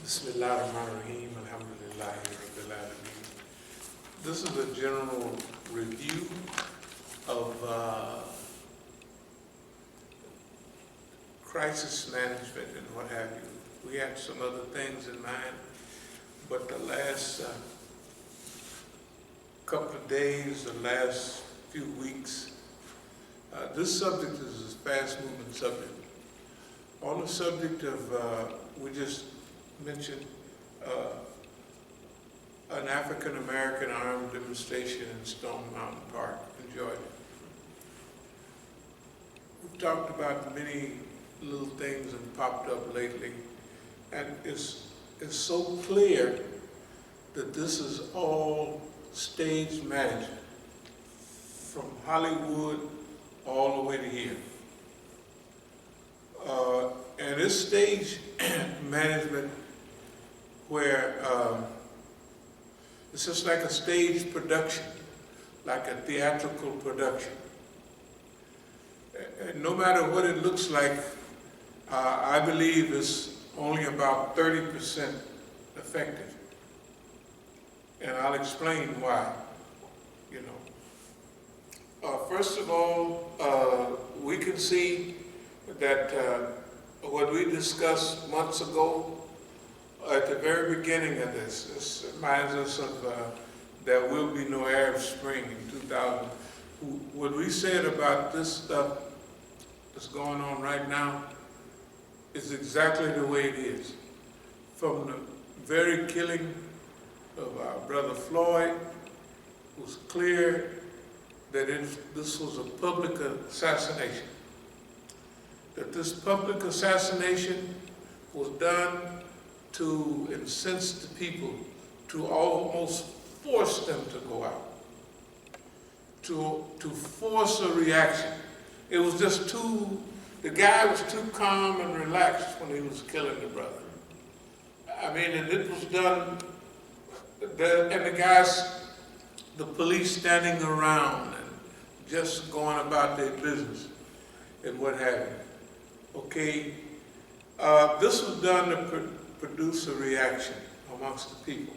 Bismillahirrahmanirrahim. Alhamdulillahi Rabbil Alameen. This is a general review of crisis management and what have you. We had some other things in mind, but the last couple of days, the last few weeks, this subject is a fast-moving subject. On the subject of, we just mentioned an African-American armed demonstration in Stone Mountain Park in Georgia. We've talked about many little things that popped up lately, and it's so clear that this is all stage management, from Hollywood all the way to here. And this stage management where it's just like a stage production, like a theatrical production. And no matter what it looks like, I believe it's only about 30% effective. And I'll explain why, you know. First of all, we can see that what we discussed months ago, at the very beginning of this reminds us of there will be no Arab Spring in 2000. What we said about this stuff that's going on right now is exactly the way it is. From the very killing of our brother Floyd, it was clear that this was a public assassination. That this public assassination was done to incense the people, to almost force them to go out, to force a reaction. It was just the guy was too calm and relaxed when he was killing the brother. I mean, and it was done, and the police standing around and just going about their business and what have you. Okay, this was done to produce a reaction amongst the people.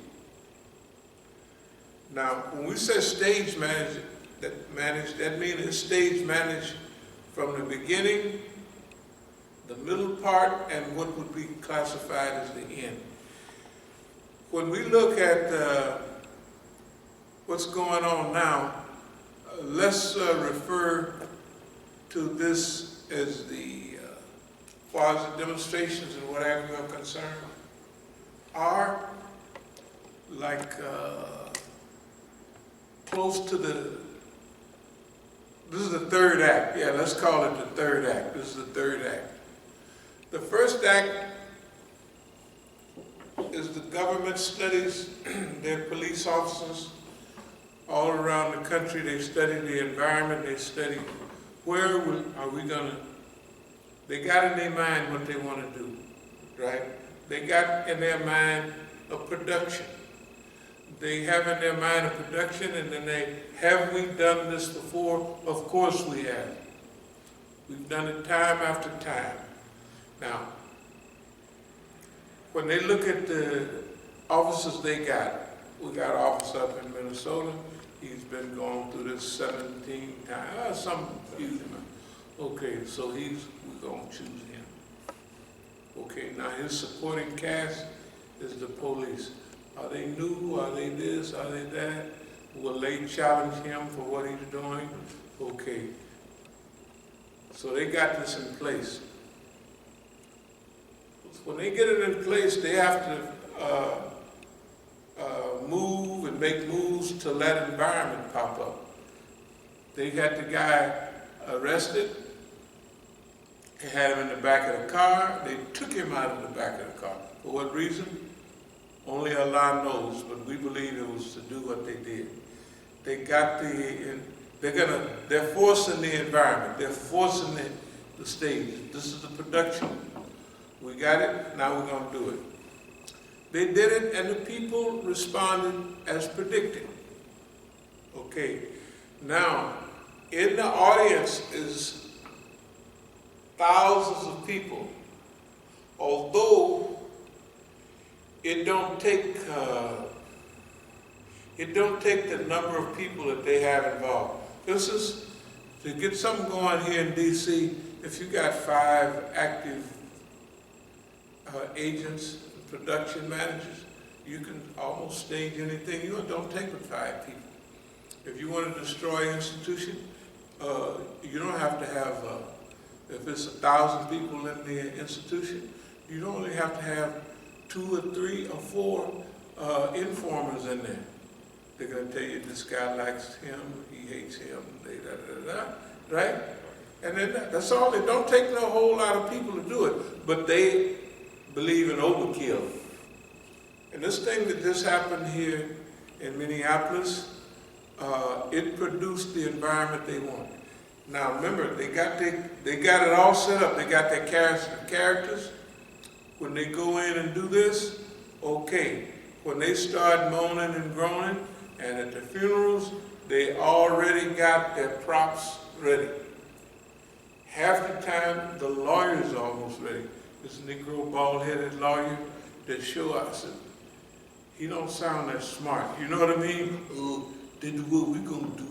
Now, when we say stage managed, that means it's stage managed from the beginning, the middle part, and what would be classified as the end. When we look at what's going on now, let's refer to this as as far as the demonstrations and what have you are concerned, are like close to this is the third act. Yeah, let's call it the third act. This is the third act. The first act is the government studies their police officers all around the country. They study the environment. They study where are we going to. They got in their mind what they want to do, right? They got in their mind a production. They have in their mind a production, and then have we done this before? Of course we have. We've done it time after time. Now, when they look at the officers they got, we got an officer up in Minnesota. He's been going through this 17 times, some huge amount. Okay, so we're going to choose him. Okay, now his supporting cast is the police. Are they new? Are they this? Are they that? Will they challenge him for what he's doing? Okay. So they got this in place. When they get it in place, they have to move and make moves to let environment pop up. They got the guy arrested. They had him in the back of the car. They took him out of the back of the car. For what reason? Only Allah knows, but we believe it was to do what they did. They got they're forcing the environment. They're forcing the stage. This is the production. We got it, now we're going to do it. They did it, and the people responded as predicted. Okay, now, in the audience is thousands of people, although it don't take the number of people that they have involved. This is to get something going here in D.C. If you got 5 active agents, production managers, you can almost stage anything. You don't take but 5 people. If you want to destroy an institution, you don't have to have. If it's 1,000 people in the institution, you don't only have to have 2 or 3 or 4 informers in there. They're going to tell you this guy likes him, he hates him, right? And then that's all. It don't take no whole lot of people to do it, but they believe in overkill. And this thing that just happened here in Minneapolis, it produced the environment they want. Now remember, they got it all set up. They got their characters. When they go in and do this, okay. When they start moaning and groaning, and at the funerals, they already got their props ready. Half the time, the lawyer's almost ready. This Negro bald-headed lawyer that show us, he don't sound that smart. You know what I mean? Oh, this is what we gonna do.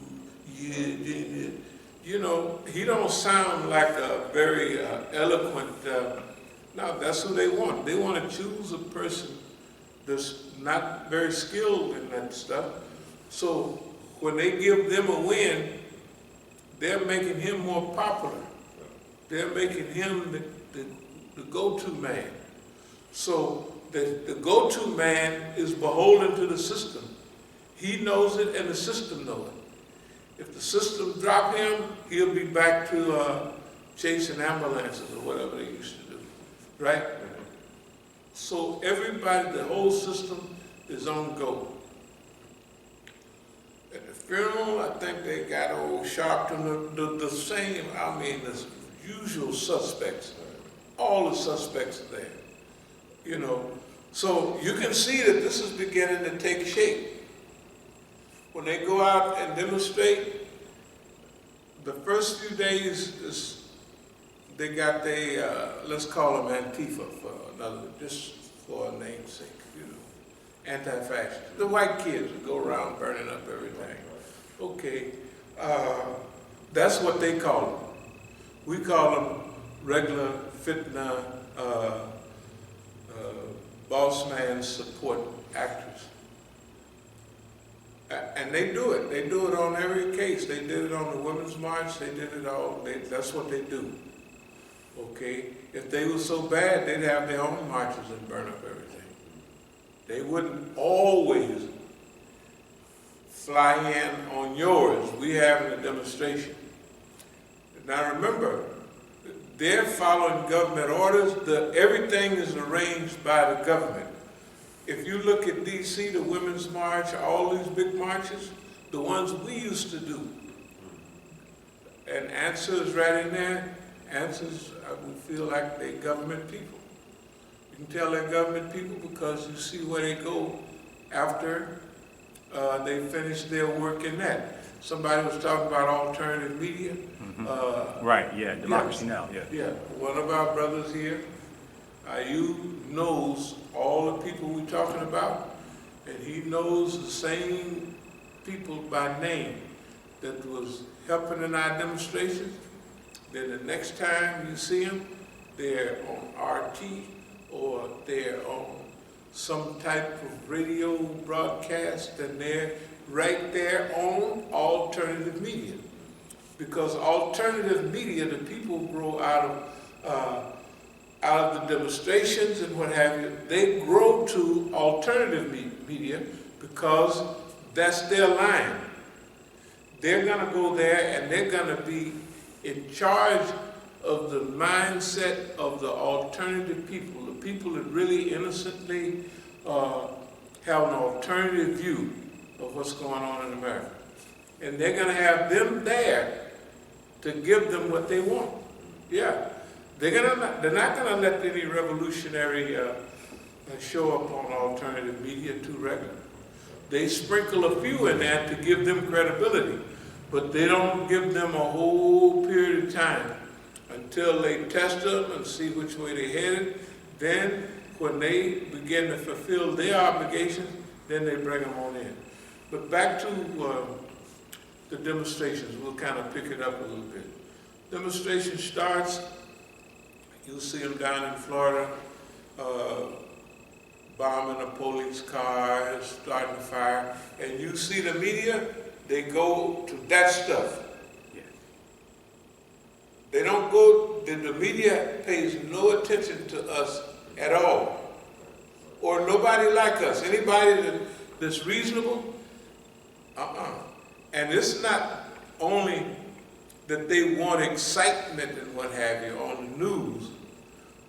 Yeah. You know, he don't sound like a very eloquent. No, that's who they want. They want to choose a person that's not very skilled in that stuff. So when they give them a win, they're making him more popular. They're making him the go-to man. So the go-to man is beholden to the system. He knows it and the system knows it. If the system drop him, he'll be back to chasing ambulances or whatever they used to do, right? So everybody, the whole system is on go. At the funeral, I think they got old Sharpton, the same, I mean, the usual suspects. All the suspects are there, you know. So you can see that this is beginning to take shape. When they go out and demonstrate, the first few days they got their, let's call them Antifa for another, just for a namesake, you know, anti-fascist. The white kids would go around burning up everything. Okay, that's what they call them. We call them regular fitna, boss man support actors. And they do it. They do it on every case. They did it on the Women's March. They did it all. That's what they do. Okay? If they were so bad, they'd have their own marches and burn up everything. They wouldn't always fly in on yours. We having a demonstration. Now remember, they're following government orders. Everything is arranged by the government. If you look at D.C., the Women's March, all these big marches, the ones we used to do, and ANSWER is right in there. ANSWER's, we feel like they're government people. You can tell they're government people because you see where they go after they finish their work in that. Somebody was talking about alternative media. Mm-hmm. Right, yeah, Democracy Now, yeah. Yeah, one of our brothers here, you knows all the people we're talking about, and he knows the same people by name that was helping in our demonstrations. Then the next time you see them, they're on RT or they're on some type of radio broadcast, and they're right there on alternative media. Because alternative media, the people grow out of the demonstrations and what have you, they grow to alternative media because that's their line. They're gonna go there and they're gonna be in charge of the mindset of the alternative people, the people that really innocently have an alternative view of what's going on in America. And they're gonna have them there to give them what they want. Yeah. They're not going to let any revolutionary show up on alternative media too regular. They sprinkle a few in there to give them credibility, but they don't give them a whole period of time until they test them and see which way they're headed. Then when they begin to fulfill their obligations, then they bring them on in. But back to the demonstrations, we'll kind of pick it up a little bit. Demonstration starts, you'll see them down in Florida, bombing a police car, starting a fire, and you see the media, they go to that stuff. Yeah. They don't go, the media pays no attention to us at all. Or nobody like us. Anybody that's reasonable, And it's not only that they want excitement and what have you on the news,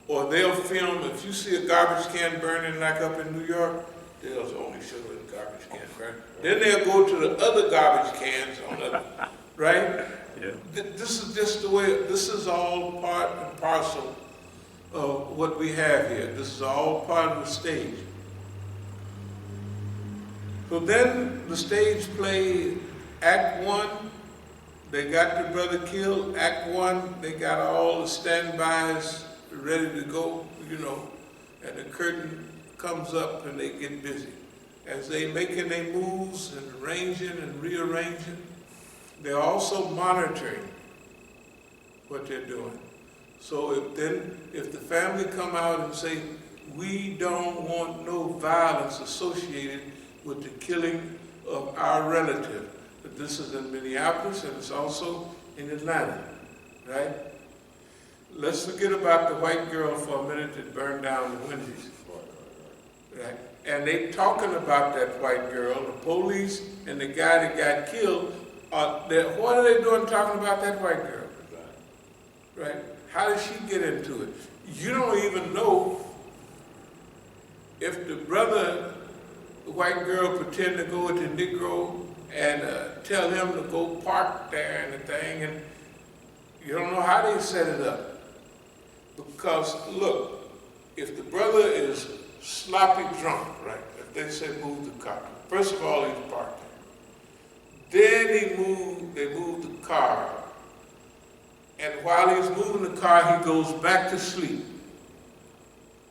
or they'll film, if you see a garbage can burning like up in New York, they'll only show the garbage can burning. Then they'll go to the other garbage cans on the, right? Yeah. This is just the way, this is all part and parcel of what we have here. This is all part of the stage. So then the stage play Act 1, they got the brother killed. Act 1, they got all the standbys ready to go, you know, and the curtain comes up and they get busy. As they making their moves and arranging and rearranging, they're also monitoring what they're doing. So if the family come out and say, we don't want no violence associated with the killing of our relative, but this is in Minneapolis and it's also in Atlanta, right? Let's forget about the white girl for a minute that burned down the Wendy's, right? And they talking about that white girl, the police and the guy that got killed, what are they doing talking about that white girl, right? How did she get into it? You don't even know if the brother, the white girl, pretend to go with the Negro and tell him to go park there and the thing, and you don't know how they set it up. Because look, if the brother is sloppy drunk, right, if they say move the car, first of all he's parked there. Then they move the car, and while he's moving the car, he goes back to sleep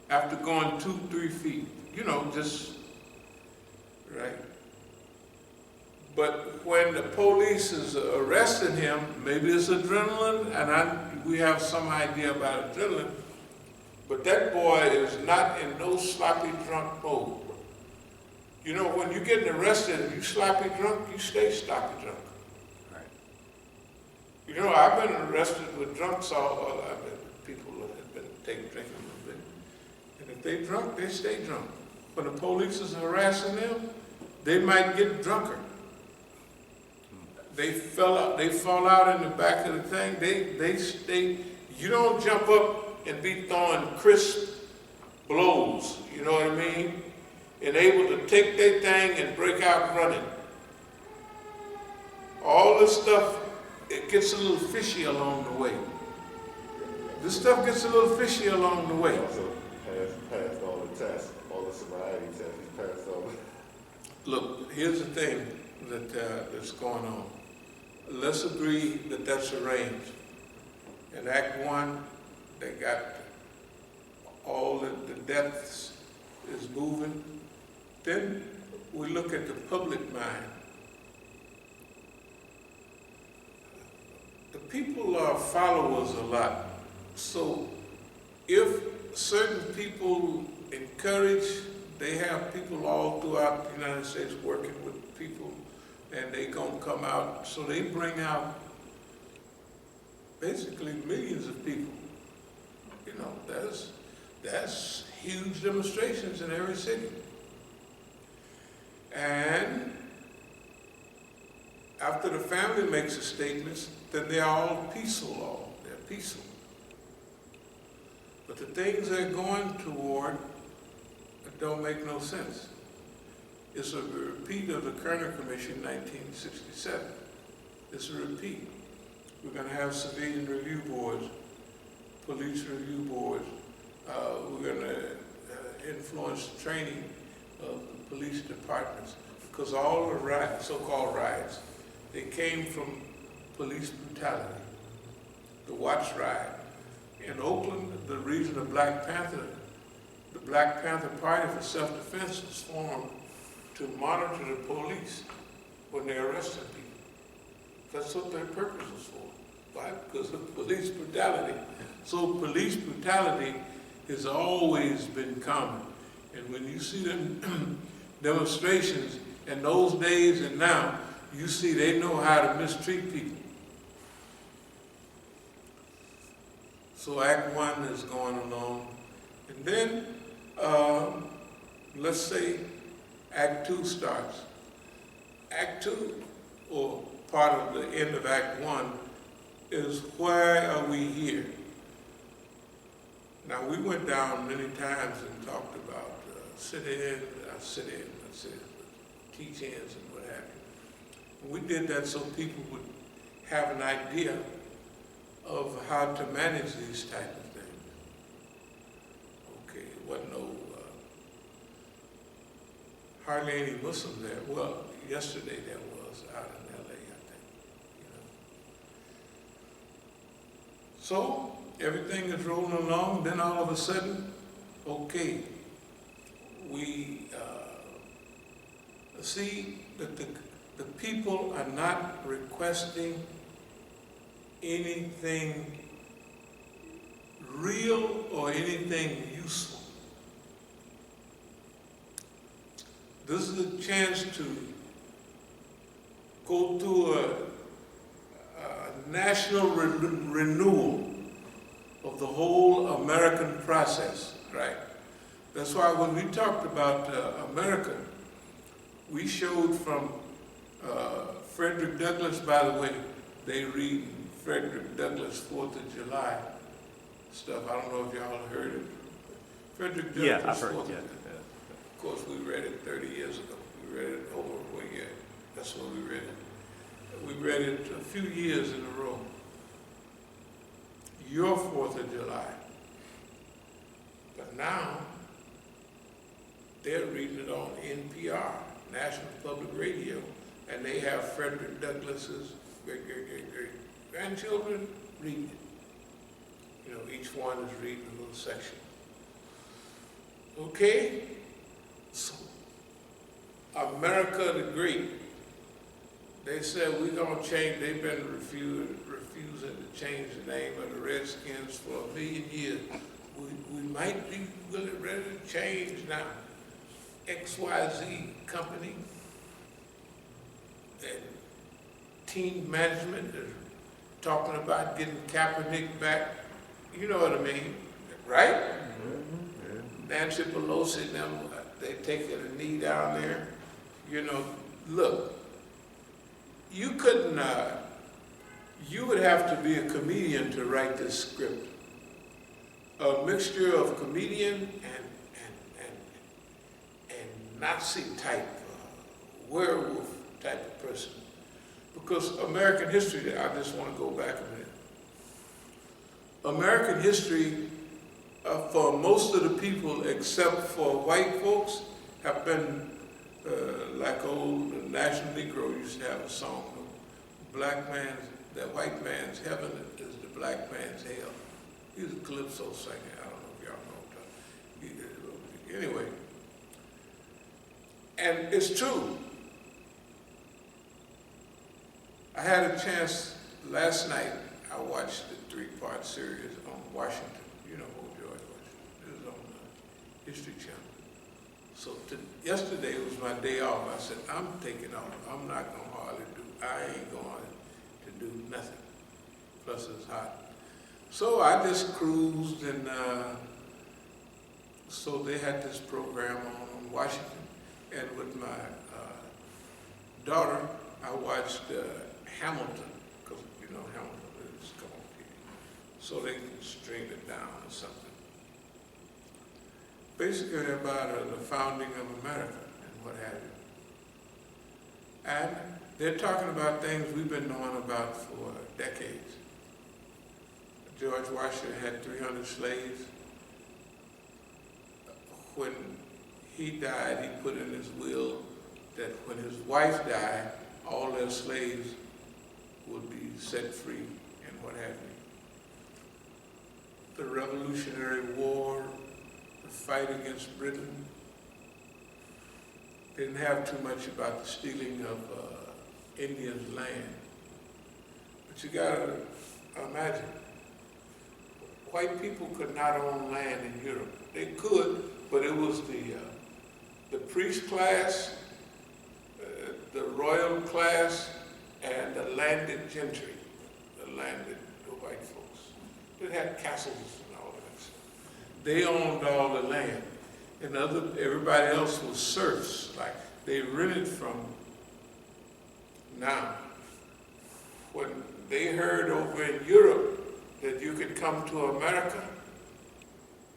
after going 2-3 feet, you know, just, right? But when the police is arresting him, maybe it's adrenaline, and we have some idea about adrenaline, but that boy is not in no sloppy drunk mode. You know, when you get arrested and you sloppy drunk, you stay sloppy drunk. Right. You know, I've been arrested with drunks people have been drinking a little bit. And if they drunk, they stay drunk. When the police is harassing them, they might get drunker. They fall out in the back of the thing. They stay. You don't jump up and be throwing crisp blows. You know what I mean? And able to take their thing and break out running. All this stuff, it gets a little fishy along the way. This stuff gets a little fishy along the way. Also passed all the tests, all the sobriety tests. He passed all. Look, here's the thing that's going on. Let's agree that that's arranged. In Act 1, they got all the deaths is moving. Then we look at the public mind. The people are followers a lot. So if certain people encourage, they have people all throughout the United States working with people, and they gonna come out, so they bring out basically millions of people. You know, that's huge demonstrations in every city. And after the family makes a statement, then they're all peaceful, they're peaceful. But the things they're going toward don't make no sense. It's a repeat of the Kerner Commission 1967. It's a repeat. We're going to have civilian review boards, police review boards. We're going to influence the training of the police departments, because all the so-called riots, they came from police brutality. The Watts riot. In Oakland, the region of Black Panther, the Black Panther Party for Self-Defense was formed to monitor the police when they're arresting people. That's what their purpose was for. Why? Because of police brutality. So police brutality has always been common. And when you see them demonstrations in those days and now, you see they know how to mistreat people. So Act 1 is going along. And then, let's say Act 2 starts. Act 2, or part of the end of Act 1, is why are we here? Now, we went down many times and talked about sit-ins, teach-ins and what have you. And we did that so people would have an idea of how to manage these type of things. Okay, it wasn't hardly any Muslims there. Well, yesterday there was out in LA, I think, you know. So everything is rolling along, then all of a sudden, okay, we see that the people are not requesting anything real or anything useful. This is a chance to go through a national renewal of the whole American process, right? That's why when we talked about America, we showed from Frederick Douglass, by the way, they read Frederick Douglass 4th of July stuff. I don't know if y'all heard it. Frederick Douglass. Yeah, I've heard 4th it. Yeah. Of course, we read it 30 years ago. We read it over a year. That's when we read it. We read it a few years in a row. Your 4th of July. But now, they're reading it on NPR, National Public Radio, and they have Frederick Douglass's grandchildren reading it. You know, each one is reading a little section. Okay? So, America the Great, they said we're going to change. They've been refusing to change the name of the Redskins for 1,000,000 years. We might be really ready to change now. XYZ company and team management is talking about getting Kaepernick back. You know what I mean, right? Mm-hmm. Yeah. Nancy Pelosi and them, they taking a knee down there. You know, look, you couldn't, you would have to be a comedian to write this script. A mixture of comedian and Nazi type, werewolf type of person. Because American history, I just want to go back a minute. American history, for most of the people except for white folks, have been like old National Negro used to have a song, that white man's heaven is the black man's hell. He was a calypso singer, I don't know if y'all know. Anyway, and it's true. I had a chance last night, I watched the 3-part series on Washington, you know who George Washington, it was on the History Channel. So yesterday was my day off. I said, I'm taking off. I'm not going to I ain't going to do nothing. Plus it's hot. So I just cruised and so they had this program on Washington. And with my daughter, I watched Hamilton, because you know Hamilton is come on TV. So they can stream it down or something. Basically about the founding of America and what have you. And they're talking about things we've been knowing about for decades. George Washington had 300 slaves. When he died, he put in his will that when his wife died, all their slaves would be set free and what have you. The Revolutionary War, the fight against Britain. Didn't have too much about the stealing of Indians' land. But you gotta imagine, white people could not own land in Europe. They could, but it was the priest class, the royal class, and the landed gentry, the white folks. They had castles and all of that stuff. They owned all the land. And everybody else was serfs, like they rented from. Now, when they heard over in Europe that you could come to America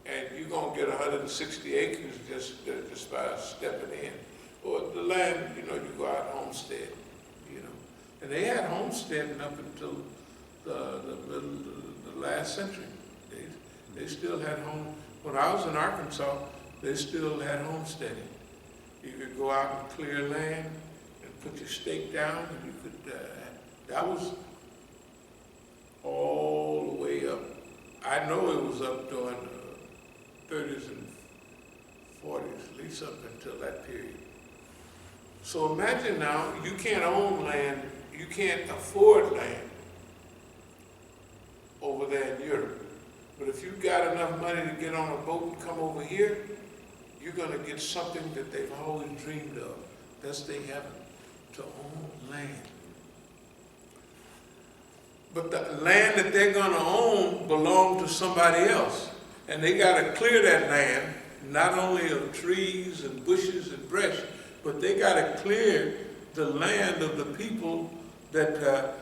and you're gonna get 160 acres just by stepping in, or the land, you go out homestead, and they had homesteading up until the last century. They still had home. When I was in Arkansas, they still had homesteading. You could go out and clear land and put your stake down, and you could, that was all the way up. I know it was up during the 30s and 40s, at least up until that period. So imagine now, you can't own land, you can't afford land over there in Europe. But if you've got enough money to get on a boat and come over here, you're gonna get something that they've always dreamed of. That's their heaven, to own land. But the land that they're gonna own belongs to somebody else. And they gotta clear that land, not only of trees and bushes and brush, but they gotta clear the land of the people that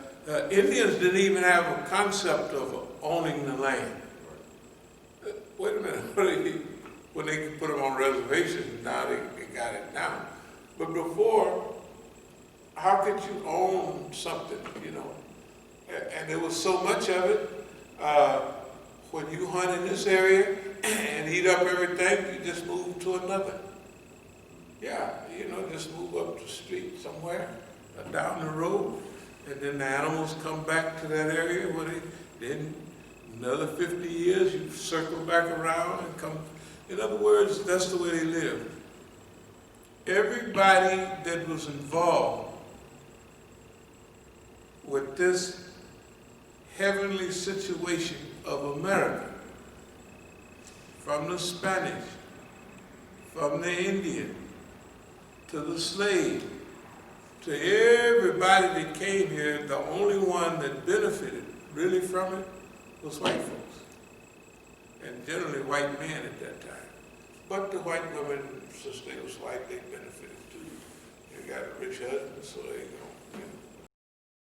Indians didn't even have a concept of owning the land. Wait a minute, when they could put them on reservations, now they got it now. But before, how could you own something, And there was so much of it. When you hunt in this area and eat up everything, you just move to another. Yeah, just move up the street somewhere, down the road, and then the animals come back to that area where then another 50 years, you circle back around and come. In other words, that's the way they lived. Everybody that was involved with this heavenly situation of America, from the Spanish, from the Indian, to the slave, to everybody that came here, the only one that benefited really from it was white folks. And generally white men at that time. But the white women, since they was white, they benefited too. They got a rich husband, so they